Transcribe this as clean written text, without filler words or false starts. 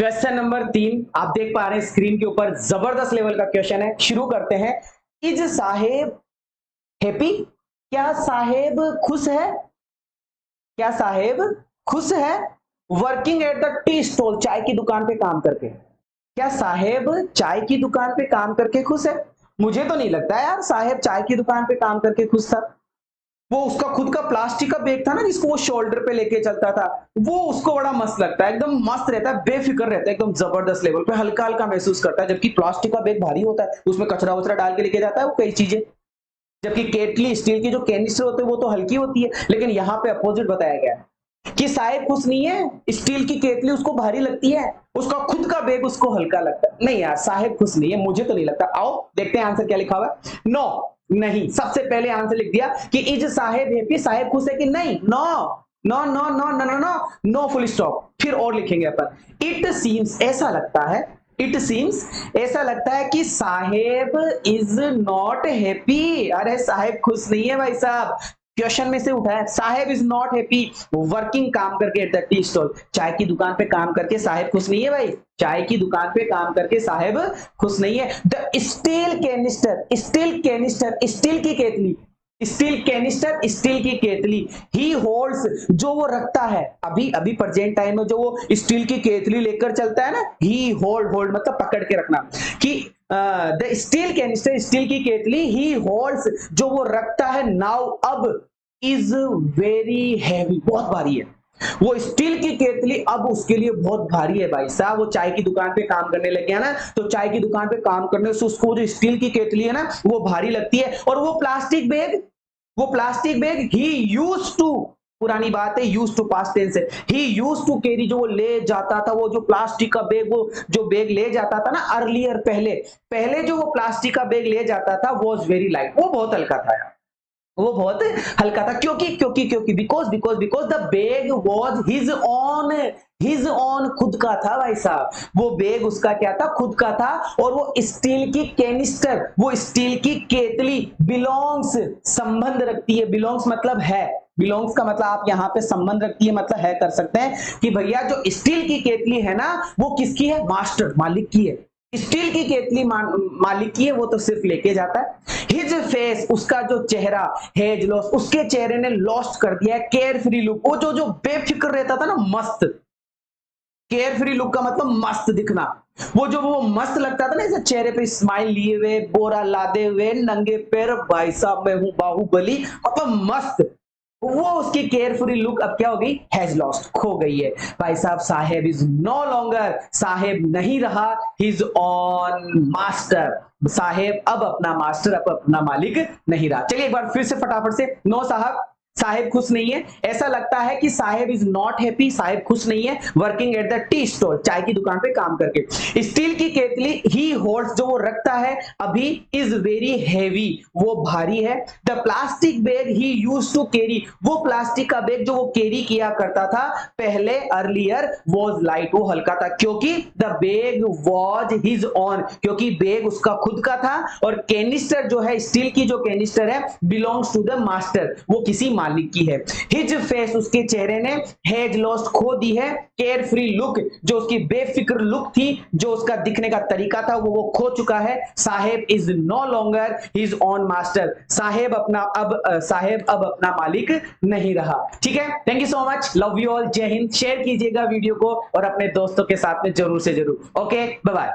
Question number 3 आप देख पा रहे हैं स्क्रीन के ऊपर, जबरदस्त लेवल का क्वेश्चन है। शुरू करते हैं। इज साहेब हैप्पी? क्या साहेब खुश है? क्या साहेब खुश है? Working at the tea stall, चाय की दुकान पे काम करके। क्या साहेब चाय की दुकान पे काम करके खुश है? मुझे तो नहीं लगता यार साहेब चाय की दुकान पे काम करके खुश था। वो उसका खुद का प्लास्टिक का बैग था ना जिसको वो शोल्डर पे लेके चलता था, वो उसको बड़ा मस्त लगता है, एकदम मस्त रहता है, बेफिक्र रहता है, एकदम जबरदस्त लेवल पे, हल्का हल्का महसूस करता है। जबकि प्लास्टिक का बैग भारी होता है, उसमें कचरा वचरा डाल के लेके जाता है वो कई चीजें। जबकि केटली स्टील की जो कैनिस्टर होते हैं वो तो हल्की होती है। लेकिन यहाँ पे अपोजिट बताया गया है कि साहेब खुश नहीं है, स्टील की केतली उसको भारी लगती है, उसका खुद का बैग उसको हल्का लगता है। नहीं यार साहेब खुश नहीं है, मुझे तो नहीं लगता। आओ देखते हैं आंसर क्या लिखा हुआ है। नो, नहीं। सबसे पहले आंसर लिख दिया कि इज साहेब हैप्पी, साहेब खुश है कि नहीं? No no no no no no no no, full stop. फिर और लिखेंगे अपन, इट सीम्स, ऐसा लगता है, इट सीम्स ऐसा लगता है कि साहेब इज नॉट हैप्पी। अरे साहेब खुश नहीं है भाई साहब, क्वेश्चन में से उठा है। साहेब इज नॉट हैप्पी वर्किंग, काम करके एट द टी स्टॉल, चाय की दुकान पे काम करके साहेब खुश नहीं है भाई। चाय की दुकान पे काम करके साहेब खुश नहीं है। The steel canister, steel canister, steel की केतली, स्टील कैनिस्टर, स्टील की केतली, ही होल्ड्स, जो वो रखता है, अभी अभी प्रेजेंट टाइम में जो वो स्टील की केतली लेकर चलता है ना, ही होल्ड, होल्ड मतलब पकड़ के रखना, कि द स्टील कैनिस्टर, स्टील की केतली, ही होल्ड्स, जो वो रखता है, नाउ अब, इज वेरी हैवी, बहुत भारी है। वो स्टील की केतली अब उसके लिए बहुत भारी है भाई साहब। वो चाय की दुकान पे काम करने लग गया ना, तो चाय की दुकान पे काम करने से उसको जो स्टील की केतली है ना वो भारी लगती है। और वो प्लास्टिक बैग, वो प्लास्टिक बैग ही यूज्ड टू, पुरानी बात है, यूज्ड टू पास्ट टेंस है, ही यूज्ड टू कैरी, जो वो ले जाता था, वो जो प्लास्टिक का बैग, वो जो बैग ले जाता था ना अर्लियर, पहले पहले जो वो प्लास्टिक का बैग ले जाता था वाज वेरी लाइट, वो बहुत हल्का था यार, वो बहुत हल्का था। क्योंकि क्योंकि क्योंकि because because because the bag was his own, his own, खुद का था भाई साहब। वो बैग उसका क्या था? खुद का था। और वो स्टील की कैनिस्टर, वो स्टील की केतली, बिलोंग्स, संबंध रखती है, बिलोंग्स मतलब है, बिलोंग्स का मतलब आप यहाँ पे संबंध रखती है मतलब है कर सकते हैं कि भैया जो स्टील की केतली है ना वो किसकी है? मास्टर, मालिक की है। स्टील की केतली मालिक की है, वो तो सिर्फ लेके जाता है। हिज फेस, उसका जो चेहरा, हेज लॉस, उसके चेहरे ने लॉस्ट कर दिया है केयर फ्री लुक, वो जो जो बेफिक्र रहता था ना, मस्त, केयर फ्री लुक का मतलब मस्त दिखना, वो जो वो मस्त लगता था ना, ऐसे चेहरे पे स्माइल लिए हुए, बोरा लादे हुए, नंगे पैर, भाई साहब मैं हूं बाहुबली, मतलब मस्त, वो उसकी केयरफुली लुक अब क्या हो गई? हैज लॉस्ट, खो गई है भाई साहब। साहेब इज नो लॉन्गर, साहेब नहीं रहा हिज ऑन मास्टर, साहेब अब अपना मास्टर, अब अपना मालिक नहीं रहा। चलिए एक बार फिर से फटाफट से, नो साहब साहेब खुश नहीं है, ऐसा लगता है कि साहेब इज नॉट हैप्पी, साहेब खुश नहीं है working at the tea stall, चाय की दुकान पे काम करके। स्टील की केतली ही होल्ड्स, जो वो रखता है अभी, इज वेरी हैवी, वो भारी है। द प्लास्टिक बैग ही यूज्ड टू कैरी, वो प्लास्टिक का बैग जो वो कैरी किया करता था पहले अर्लियर, वाज लाइट, वो हल्का था। क्योंकि the bag was his on, क्योंकि बैग उसका खुद का था। और कैनिस्टर जो है, स्टील की जो कैनिस्टर है, बिलोंग्स टू द मास्टर, वो किसी मालिक की है। हिज फेस, उसके चेहरे ने, हैज लॉस्ट, खो दी है, केयर फ्री लुक, जो उसकी बेफिक्र लुक थी, जो उसका दिखने का तरीका था, वो खो चुका है। साहेब is no longer his own master, साहेब अपना अब साहेब अब अपना मालिक नहीं रहा। ठीक है, thank you so much, love you all, जय हिंद। शेयर कीजिएगा वीडियो को और अपने दोस्तों के साथ में जरूर से जरूर। Okay, bye bye.